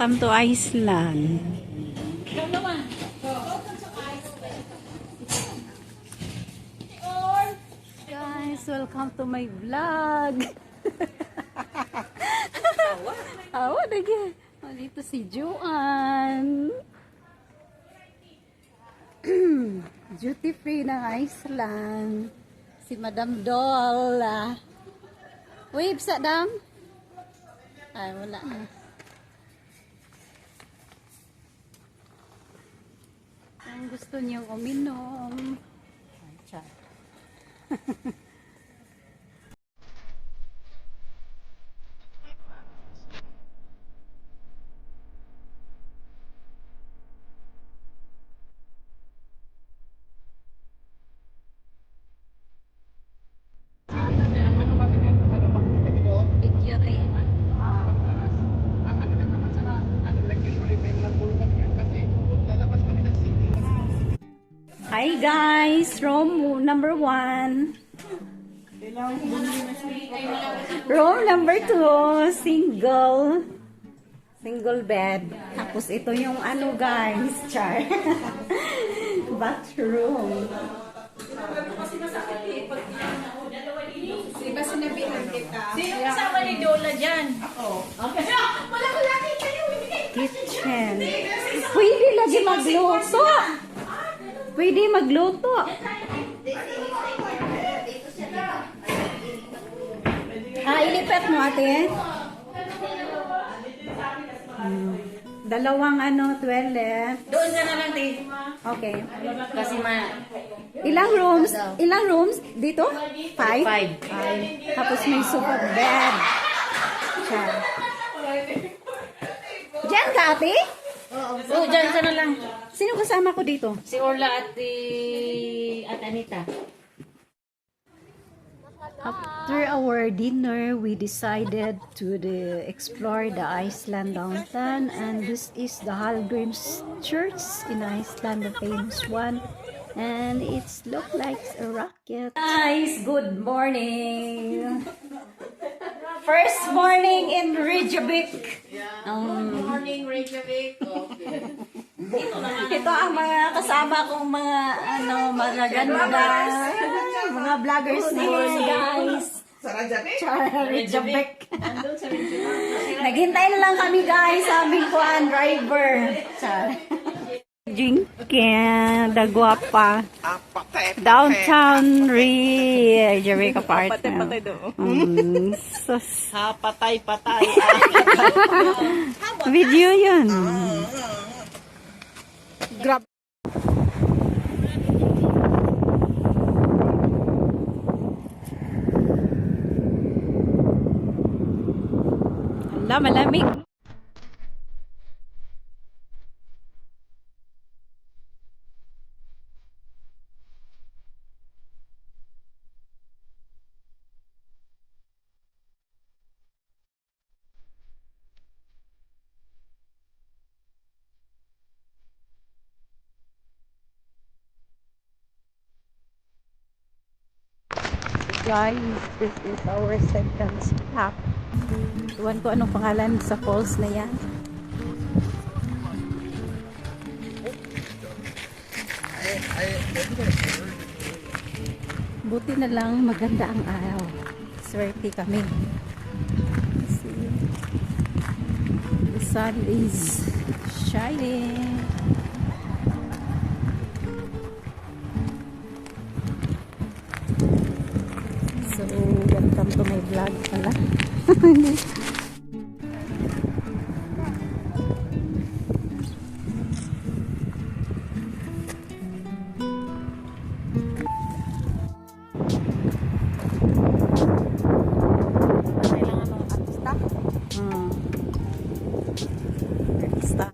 Welcome to Iceland. Guys, welcome to my vlog. Awa lagi. Dito si Joanne. Duty free ng Iceland. Si Madam Doll. Wave sa dam. Ay, wala na. Ang gusto niyong uminom. Ay, chat. Hi guys, room number 1. Room number 2, single bed. Tapos ito yung ano guys, char. Bathroom. Diba sinabihan kita? Sino kasama ni Dola dyan? Ako. Okay. Wala ko lagi kayo. Kitchen. Pwede lagi magluto. Pwede magluto. Ilipat mo ate. Dalawang toilet. Doon ka na lang, Te. Okay. Kasi Ilang rooms? Ilang rooms dito? 5? 5. Tapos may super bed. Siya. Diyan ka ate? Oo, dyan ka na lang. Sino kasama ko dito? Si Orla at Anita. After our dinner, we decided to explore the Iceland downtown, and this is the Hallgríms Church in Iceland, the famous one, and it's look like a rocket. Guys, good morning. First morning in Reykjavik. Morning, Reykjavik. Okay. Ito ang mga kasama kong mga magaganda mga vloggers namin guys. Sa Rajabik? Reykjavik. Andun sa Reykjavik. Naghintay na lang kami guys sa aming kuhan driver. Jinken, Daguapa. Downtown Reykjavik apartment. Sus. Patay. Video yun. Grab. Hala, malamig. Guys, this is our second stop. Tuwan ko anong pangalan sa falls na yan. Buti na lang maganda ang araw. Swerte kami. See, the sun is shining. So, welcome to my vlog pala. Stop.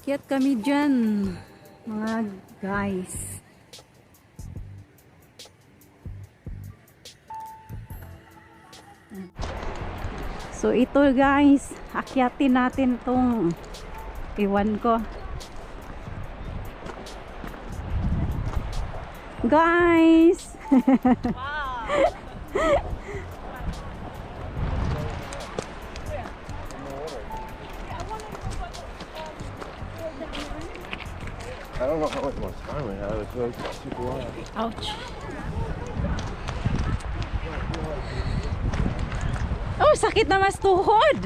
Akyat kami dyan, mga guys. So ito guys, akyatin natin tong iwan ko. Guys! I don't know how much more time we have. It's like super long. Ouch. Oh, sakit na mas tuhod.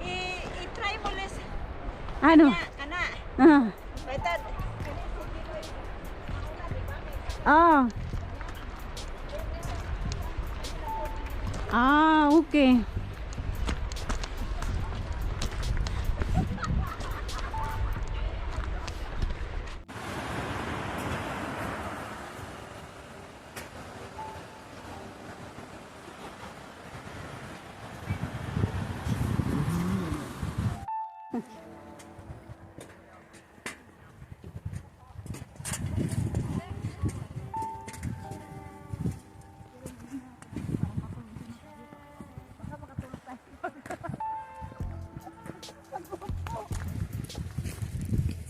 I-try mo les. Ano? Kana. Ah. Baitad. Ah. Ah, okay.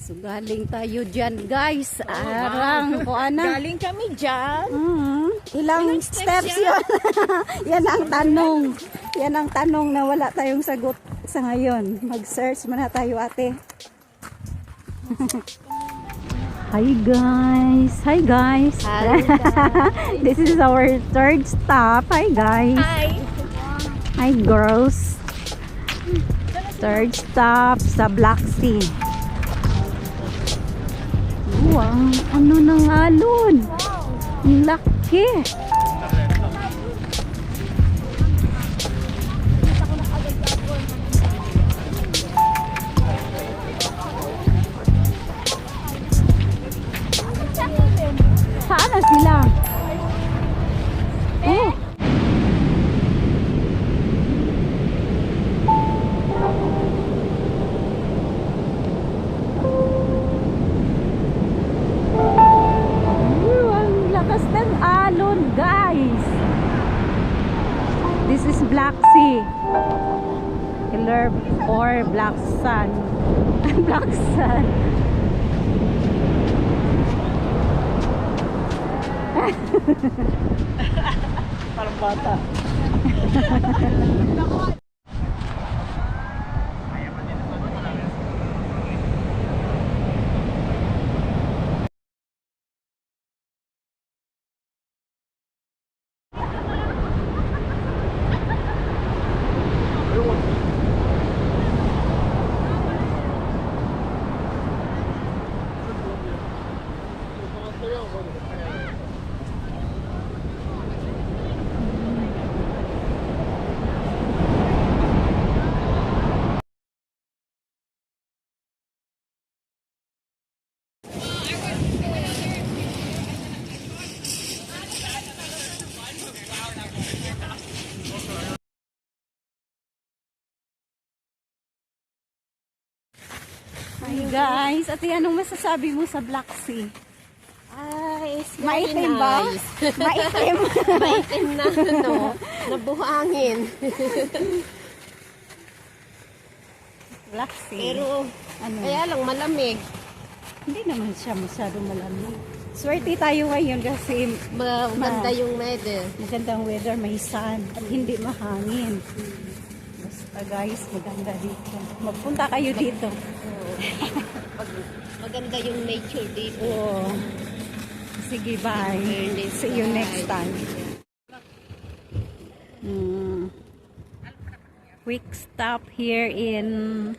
So galing tayo dyan guys. Arang ko ana. Galing kami dyan. Ilang steps yun? Yan ang tanong. Yan ang tanong na wala tayong sagot sa ngayon. Mag-search muna tayo ate. Hi guys. Hi guys. This is our third stop. Hi guys. Hi. Hi girls. Third stop sa Black Sea. Wow, ano ng alon? Ang laki. Saan na sila? Oh. Ang lakas ng alon, guys. This is Black Sea. Killer or Black Sun. Black Sun. Parang bata. Hi guys, ate anong masasabi mo sa Black Sea? Ay, it's Maitim ba? Maitim. Maitim na, no? Nabuhangin. Black Sea. Pero, ano? kaya lang malamig. Hindi naman siya masyadong malamig. Swerte tayo ngayon kasi Maganda yung weather. magandang weather, may sun at hindi mahangin. Basta guys, maganda dito. Magpunta kayo dito. Maganda yung nature dito. Oo. Sige, bye. See you next time. Quick stop here in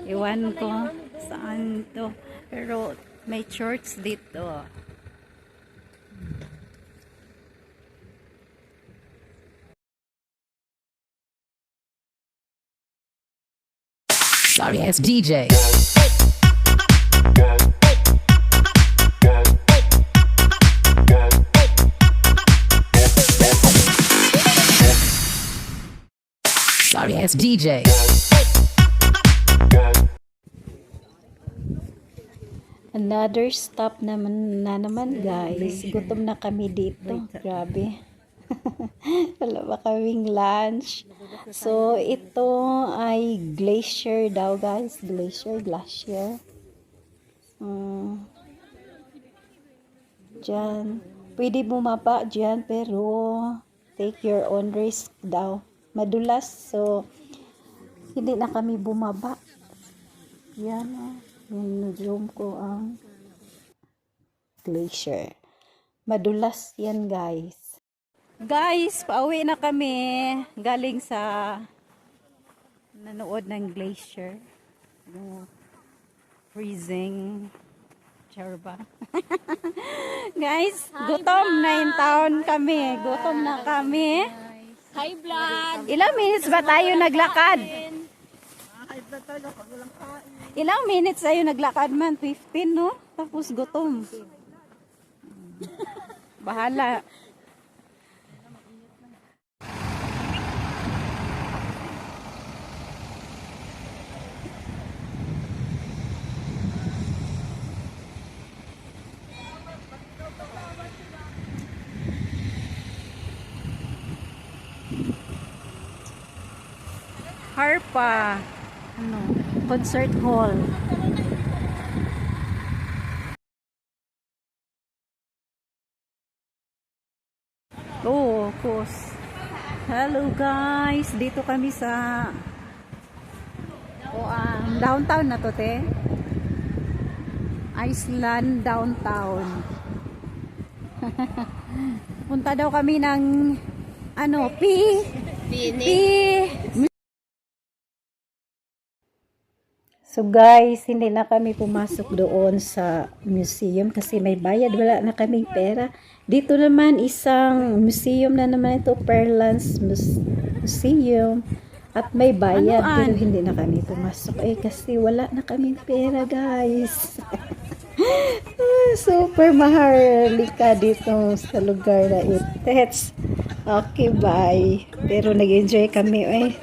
iwan ko saan to. Pero may church dito. Sorry ass DJ. Sorry ass DJ. Another stop naman guys. Gutom na kami dito. Grabe. Wala ba kaming lunch? So, ito ay glacier daw guys. Glacier. Diyan. Pwede bumaba dyan pero take your own risk daw. Madulas. So, hindi na kami bumaba. Yan. Yung zoom ko ang glacier. Madulas yan guys. Guys, pauwi na kami galing sa nanood ng glacier. No, freezing. Charba. Guys, gutom na in town kami. Gutom na kami. Hi, vlog! Ilang minutes ba tayo naglakad? Ilang minutes tayo naglakad man? 15, no? Tapos gutom. Bahala. Harpa. Concert hall. Oh, of course. Hello guys, dito kami sa downtown na to, te. Iceland downtown. Punta daw kami ng So guys, hindi na kami pumasok doon sa museum kasi may bayad, wala na kaming pera. Dito naman isang museum na naman ito, Pearlands Museum. At may bayad, pero hindi na kami pumasok. Kasi wala na kaming pera guys. Super maharlika dito sa lugar na ito. Okay, bye. Pero nag-enjoy kami